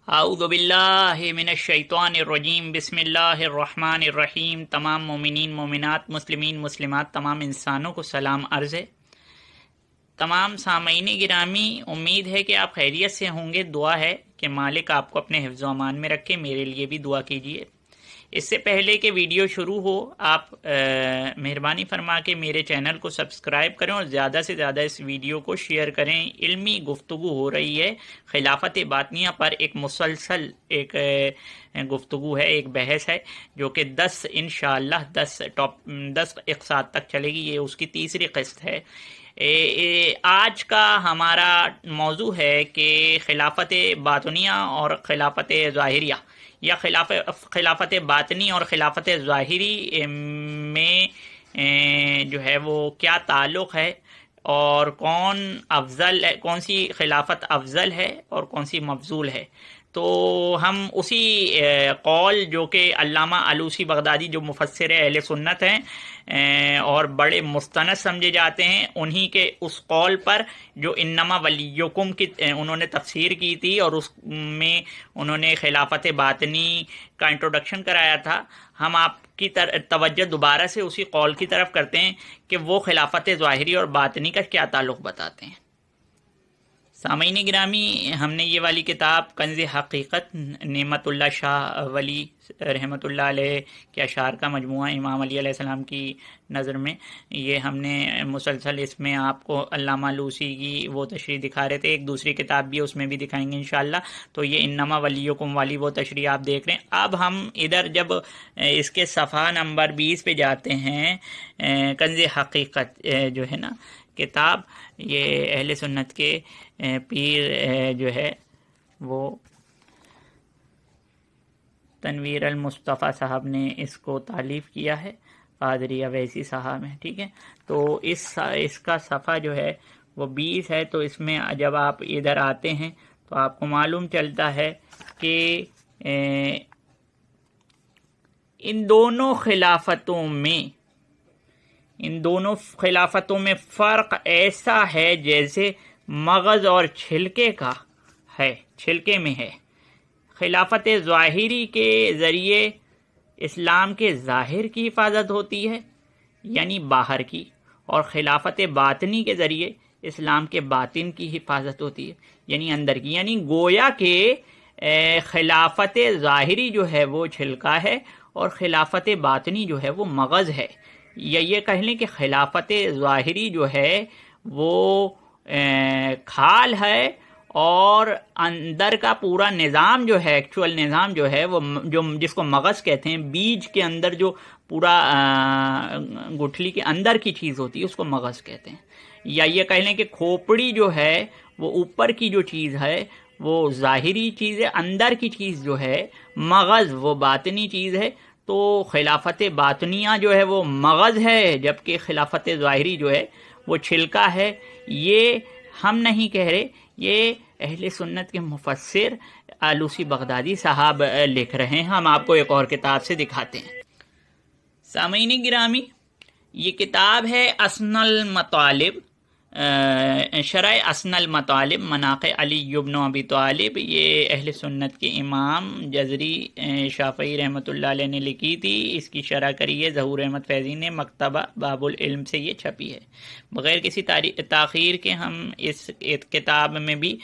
اعوذ باللہ من الشیطان الرجیم بسم اللہ الرحمن الرحیم۔ تمام مومنین مومنات مسلمین مسلمات تمام انسانوں کو سلام عرض ہے۔ تمام سامعین گرامی، امید ہے کہ آپ خیریت سے ہوں گے۔ دعا ہے کہ مالک آپ کو اپنے حفظ و امان میں رکھے۔ میرے لیے بھی دعا کیجیے۔ اس سے پہلے کہ ویڈیو شروع ہو، آپ مہربانی فرما کے میرے چینل کو سبسکرائب کریں اور زیادہ سے زیادہ اس ویڈیو کو شیئر کریں۔ علمی گفتگو ہو رہی ہے خلافت باطنیہ پر، ایک مسلسل ایک گفتگو ہے، ایک بحث ہے جو کہ 10 انشاءاللہ 10 اقساط تک چلے گی۔ یہ اس کی تیسری قسط ہے۔ آج کا ہمارا موضوع ہے کہ خلافت باطنیہ اور خلافت ظاہریہ، یا خلافت باطنی اور خلافت ظاہری میں جو ہے وہ کیا تعلق ہے، اور کون سی خلافت افضل ہے اور کون سی مفضول ہے۔ تو ہم اسی قول جو کہ علامہ علوسی بغدادی جو مفسر اہل سنت ہیں اور بڑے مستند سمجھے جاتے ہیں، انہی کے اس قول پر جو انما ولیکم کی انہوں نے تفسیر کی تھی، اور اس میں انہوں نے خلافت باطنی کا انٹروڈکشن کرایا تھا، ہم آپ کی توجہ دوبارہ سے اسی قول کی طرف کرتے ہیں کہ وہ خلافت ظاہری اور باطنی کا کیا تعلق بتاتے ہیں۔ سامعین گرامی، ہم نے یہ والی کتاب کنز حقیقت نعمت اللہ شاہ ولی رحمۃ اللہ علیہ کے اشعار کا مجموعہ، امام علی علیہ السلام کی نظر میں، یہ ہم نے مسلسل اس میں آپ کو علامہ علوسی کی وہ تشریح دکھا رہے تھے۔ ایک دوسری کتاب بھی ہے، اس میں بھی دکھائیں گے انشاءاللہ۔ تو یہ انما ولیکم والی وہ تشریح آپ دیکھ رہے ہیں۔ اب ہم ادھر جب اس کے صفحہ نمبر 20 پہ جاتے ہیں، کنز حقیقت جو ہے نا کتاب، یہ اہل سنت کے پیر جو ہے وہ تنویر المصطفیٰ صاحب نے اس کو تالیف کیا ہے، قادری اویسی صاحب ہیں، ٹھیک ہے۔ تو اس کا صفحہ جو ہے وہ 20 ہے۔ تو اس میں جب آپ ادھر آتے ہیں تو آپ کو معلوم چلتا ہے کہ ان دونوں خلافتوں میں فرق ایسا ہے جیسے مغز اور چھلکے کا ہے، چھلکے میں ہے۔ خلافت ظاہری کے ذریعے اسلام کے ظاہر کی حفاظت ہوتی ہے، یعنی باہر کی، اور خلافت باطنی کے ذریعے اسلام کے باطن کی حفاظت ہوتی ہے، یعنی اندر کی۔ یعنی گویا کہ خلافت ظاہری جو ہے وہ چھلکا ہے اور خلافت باطنی جو ہے وہ مغز ہے، یا یہ کہہ لیں کہ خلافت ظاہری جو ہے وہ کھال ہے، اور اندر کا پورا نظام جو ہے، ایکچول نظام جو ہے وہ جس کو مغز کہتے ہیں، بیج کے اندر جو پورا گٹھلی کے اندر کی چیز ہوتی ہے اس کو مغز کہتے ہیں۔ یا یہ کہہ لیں کہ کھوپڑی جو ہے وہ اوپر کی جو چیز ہے وہ ظاہری چیز ہے، اندر کی چیز جو ہے مغز وہ باطنی چیز ہے۔ تو خلافت باطنیہ جو ہے وہ مغز ہے، جبکہ خلافت ظاہری جو ہے وہ چھلکا ہے۔ یہ ہم نہیں کہہ رہے، یہ اہل سنت کے مفسر علوسی بغدادی صاحب لکھ رہے ہیں۔ ہم آپ کو ایک اور کتاب سے دکھاتے ہیں۔ سامعین گرامی، یہ کتاب ہے اسن المطالب، شرح اسن المطالب مناقب علی بن ابی طالب۔ یہ اہل سنت کے امام جزری شافعی رحمۃ اللہ علیہ نے لکھی تھی۔ اس کی شرح کری ہے ظہور احمد فیضی نے، مکتبہ باب العلم سے یہ چھپی ہے۔ بغیر کسی تاخیر کے ہم اس کتاب میں بھی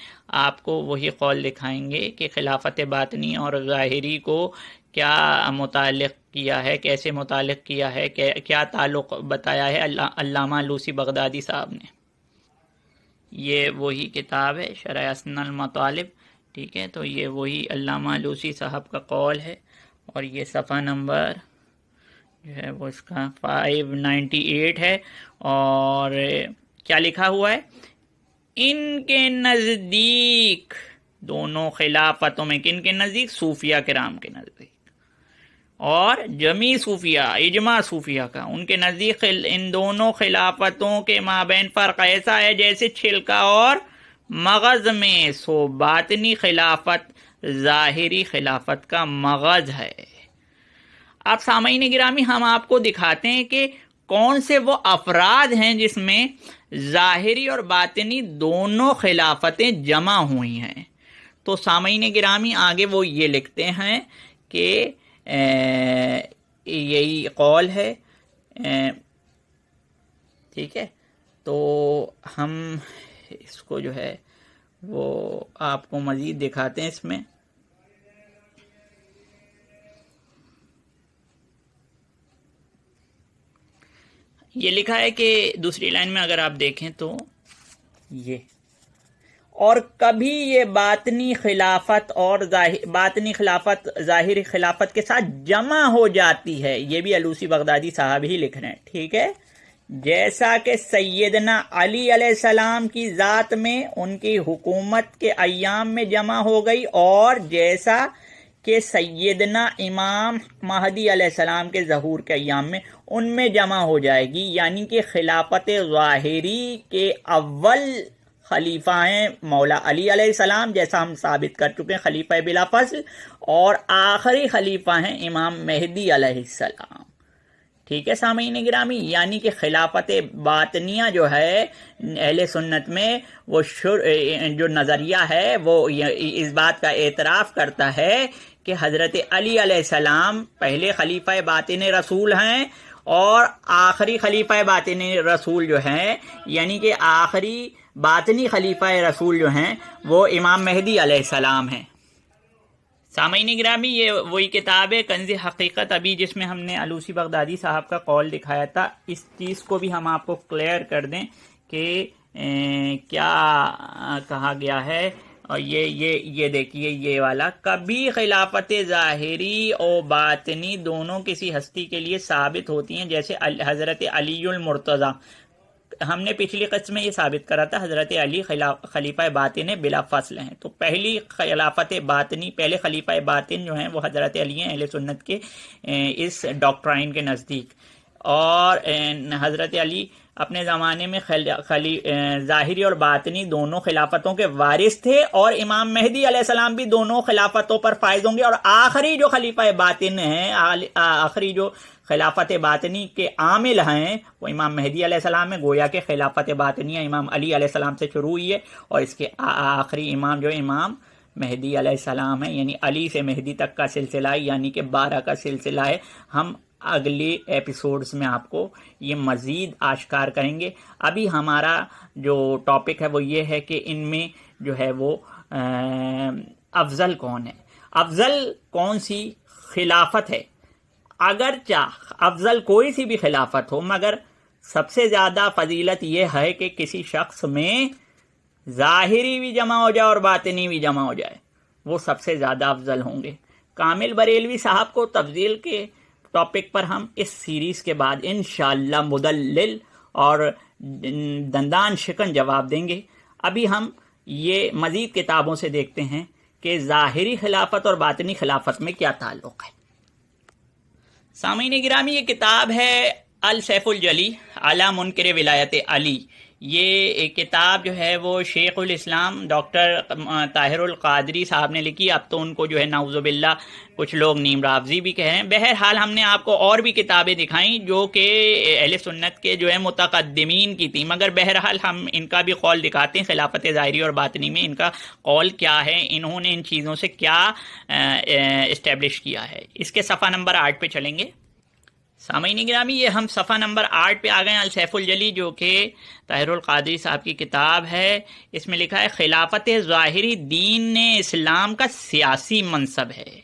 آپ کو وہی قول دکھائیں گے کہ خلافت باطنی اور ظاہری کو کیا متعلق کیا ہے، کیسے متعلق کیا ہے، کیا تعلق بتایا ہے علامہ علوسی بغدادی صاحب نے۔ یہ وہی کتاب ہے شرح اسن المطالب، ٹھیک ہے۔ تو یہ وہی علامہ علوسی صاحب کا قول ہے، اور یہ صفحہ نمبر جو ہے وہ اس کا 598 ہے۔ اور کیا لکھا ہوا ہے؟ ان کے نزدیک دونوں خلافتوں میں، کن کے نزدیک؟ صوفیہ کرام کے نزدیک، اور جمی صوفیہ، اجماع صوفیہ کا، ان کے نزدیک ان دونوں خلافتوں کے مابین فرق ایسا ہے جیسے چھلکا اور مغز میں، سو باطنی خلافت ظاہری خلافت کا مغز ہے۔ اب سامعین گرامی، ہم آپ کو دکھاتے ہیں کہ کون سے وہ افراد ہیں جس میں ظاہری اور باطنی دونوں خلافتیں جمع ہوئی ہیں۔ تو سامعین گرامی آگے وہ یہ لکھتے ہیں کہ یہی قول ہے. ٹھیک ہے، تو ہم اس کو جو ہے وہ آپ کو مزید دکھاتے ہیں. اس میں یہ لکھا ہے کہ دوسری لائن میں اگر آپ دیکھیں تو یہ، اور کبھی یہ باطنی خلافت اور باطنی خلافت ظاہری خلافت کے ساتھ جمع ہو جاتی ہے. یہ بھی الوسی بغدادی صاحب ہی لکھ رہے ہیں. ٹھیک ہے، جیسا کہ سیدنا علی علیہ السلام کی ذات میں ان کی حکومت کے ایام میں جمع ہو گئی، اور جیسا کہ سیدنا امام مہدی علیہ السلام کے ظہور کے ایام میں ان میں جمع ہو جائے گی. یعنی کہ خلافت ظاہری کے اول خلیفہ ہیں مولا علی علیہ السلام، جیسا ہم ثابت کر چکے ہیں خلیفہ بلا فصل، اور آخری خلیفہ ہیں امام مہدی علیہ السلام. ٹھیک ہے سامعین گرامی، یعنی کہ خلافت باطنیہ جو ہے اہل سنت میں وہ جو نظریہ ہے وہ اس بات کا اعتراف کرتا ہے کہ حضرت علی علیہ السلام پہلے خلیفہ باطن رسول ہیں، اور آخری خلیفہ باطن رسول جو ہیں، یعنی کہ آخری باطنی خلیفہ رسول جو ہیں وہ امام مہدی علیہ السلام ہیں. سامعین گرامی، یہ وہی کتاب ہے کنز حقیقت، ابھی جس میں ہم نے الوسی بغدادی صاحب کا قول دکھایا تھا. اس چیز کو بھی ہم آپ کو کلیئر کر دیں کہ کیا کہا گیا ہے. اور یہ دیکھیے، یہ والا، کبھی خلافت ظاہری اور باطنی دونوں کسی ہستی کے لیے ثابت ہوتی ہیں، جیسے حضرت علی المرتضی. ہم نے پچھلی قسط میں یہ ثابت کرا تھا حضرت علی خلیفہ باطن بلا فصل ہیں. تو پہلی خلافت باطنی، پہلے خلیفہ باطن جو ہیں وہ حضرت علی ہیں اہل سنت کے اس ڈاکٹرائن کے نزدیک. اور حضرت علی اپنے زمانے میں ظاہری اور باطنی دونوں خلافتوں کے وارث تھے، اور امام مہدی علیہ السلام بھی دونوں خلافتوں پر فائز ہوں گے. اور آخری جو خلیفہ باطن ہیں، آخری جو خلافت باطنی کے عامل ہیں، وہ امام مہدی علیہ السلام ہے. گویا کہ خلافت باطنیہ امام علی علیہ السلام سے شروع ہوئی ہے، اور اس کے آخری امام جو امام مہدی علیہ السلام ہے. یعنی علی سے مہدی تک کا سلسلہ ہے، یعنی کہ 12 کا سلسلہ ہے. ہم اگلے ایپیسوڈز میں آپ کو یہ مزید آشکار کریں گے. ابھی ہمارا جو ٹاپک ہے وہ یہ ہے کہ ان میں جو ہے وہ افضل کون ہے، افضل کون سی خلافت ہے. اگرچہ افضل کوئی سی بھی خلافت ہو، مگر سب سے زیادہ فضیلت یہ ہے کہ کسی شخص میں ظاہری بھی جمع ہو جائے اور باطنی بھی جمع ہو جائے، وہ سب سے زیادہ افضل ہوں گے. کامل بریلوی صاحب کو تفضیل کے ٹاپک پر ہم اس سیریز کے بعد انشاءاللہ مدلل اور دندان شکن جواب دیں گے. ابھی ہم یہ مزید کتابوں سے دیکھتے ہیں کہ ظاہری خلافت اور باطنی خلافت میں کیا تعلق ہے. سامعین گرامی، یہ کتاب ہے السیف الجلی علی منکر ولایت علی. یہ کتاب جو ہے وہ شیخ الاسلام ڈاکٹر طاہر القادری صاحب نے لکھی. اب تو ان کو جو ہے نعوذ باللہ کچھ لوگ نیم رافضی بھی کہہ رہے ہیں. بہرحال ہم نے آپ کو اور بھی کتابیں دکھائیں جو کہ اہل سنت کے جو ہے متقدمین کی تھیں، مگر بہرحال ہم ان کا بھی قول دکھاتے ہیں خلافت ظاہری اور باطنی میں ان کا قول کیا ہے، انہوں نے ان چیزوں سے کیا اسٹیبلش کیا ہے. اس کے صفحہ نمبر 8 پہ چلیں گے. سامعین گرامی، یہ ہم صفحہ نمبر 8 پہ آ گئے ہیں. السیف الجلی جو کہ طاہر القادری صاحب کی کتاب ہے، اس میں لکھا ہے خلافت ظاہری دین اسلام کا سیاسی منصب ہے،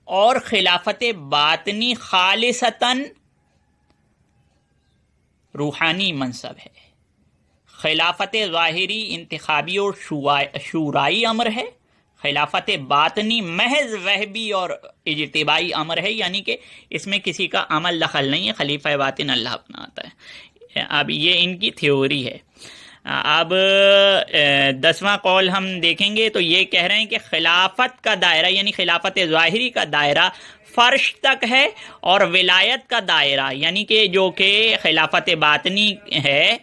اور خلافت باطنی خالصتاً روحانی منصب ہے. خلافت ظاہری انتخابی اور شورائی امر ہے، خلافت باطنی محض وہبی اور اجتبائی امر ہے، یعنی کہ اس میں کسی کا عمل دخل نہیں ہے، خلیفہ باطن اللہ بناتا ہے. اب یہ ان کی تھیوری ہے. اب 10واں قول ہم دیکھیں گے تو یہ کہہ رہے ہیں کہ خلافت کا دائرہ، یعنی خلافت ظاہری کا دائرہ فرش تک ہے، اور ولایت کا دائرہ یعنی کہ جو کہ خلافت باطنی ہے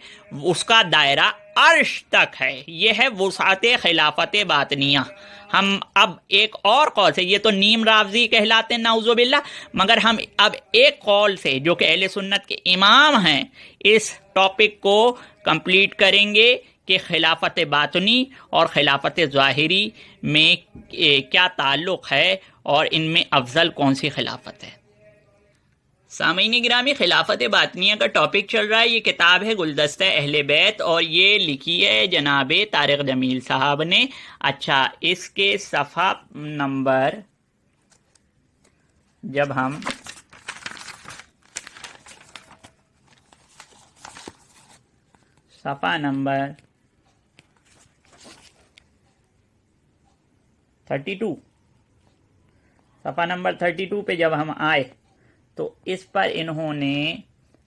اس کا دائرہ عرش تک ہے. یہ ہے وسعت خلافت باطنیہ. ہم اب ایک اور قول سے، یہ تو نیم رافضی کہلاتے ہیں نعوذ باللہ، مگر ہم اب ایک قول سے جو کہ اہل سنت کے امام ہیں اس ٹاپک کو کمپلیٹ کریں گے کہ خلافت باطنی اور خلافت ظاہری میں کیا تعلق ہے اور ان میں افضل کون سی خلافت ہے۔ سامعین گرامی، خلافت باطنیہ کا ٹاپک چل رہا ہے، یہ کتاب ہے گلدستہ اہل بیت اور یہ لکھی ہے جناب طارق جمیل صاحب نے۔ اچھا، اس کے صفحہ نمبر، جب ہم صفحہ نمبر 32 صفحہ نمبر 32 پہ جب ہم آئے تو اس پر انہوں نے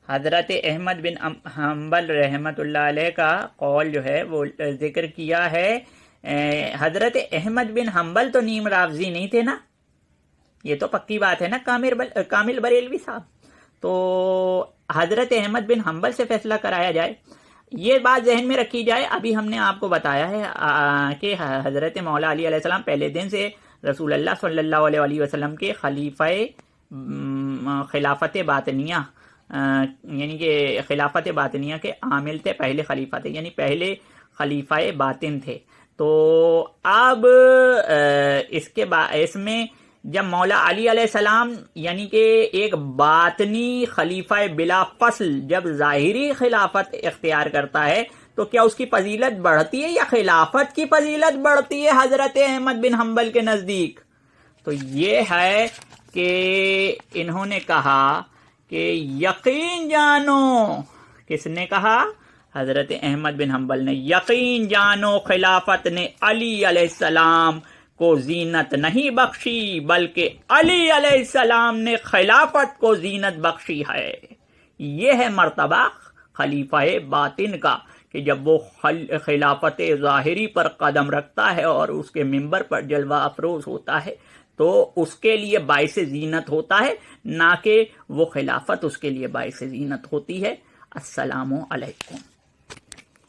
حضرت احمد بن حنبل رحمۃ اللہ علیہ کا قول جو ہے وہ ذکر کیا ہے۔ حضرت احمد بن حنبل تو نیم رافضی نہیں تھے نا، یہ تو پکی بات ہے نا کامل بریلوی صاحب، تو حضرت احمد بن حنبل سے فیصلہ کرایا جائے، یہ بات ذہن میں رکھی جائے۔ ابھی ہم نے آپ کو بتایا ہے کہ حضرت مولا علی علیہ السلام پہلے دن سے رسول اللہ صلی اللہ علیہ وسلم کے خلافت باطنیہ یعنی کہ خلافت باطنیہ کے عامل تھے، پہلے خلیفہ تھے، یعنی پہلے خلیفہ باطن تھے۔ تو اب اس میں جب مولا علی علیہ السلام یعنی کہ ایک باطنی خلیفہ بلا فصل جب ظاہری خلافت اختیار کرتا ہے تو کیا اس کی فضیلت بڑھتی ہے یا خلافت کی فضیلت بڑھتی ہے حضرت احمد بن حنبل کے نزدیک؟ تو یہ ہے کہ انہوں نے کہا کہ یقین جانو، کس نے کہا؟ حضرت احمد بن حنبل نے، یقین جانو خلافت نے علی علیہ السلام کو زینت نہیں بخشی بلکہ علی علیہ السلام نے خلافت کو زینت بخشی ہے۔ یہ ہے مرتبہ خلیفہ باطن کا کہ جب وہ خلافت ظاہری پر قدم رکھتا ہے اور اس کے منبر پر جلوہ افروز ہوتا ہے تو اس کے لیے باعث زینت ہوتا ہے، نہ کہ وہ خلافت اس کے لیے باعث زینت ہوتی ہے۔ السلام علیکم۔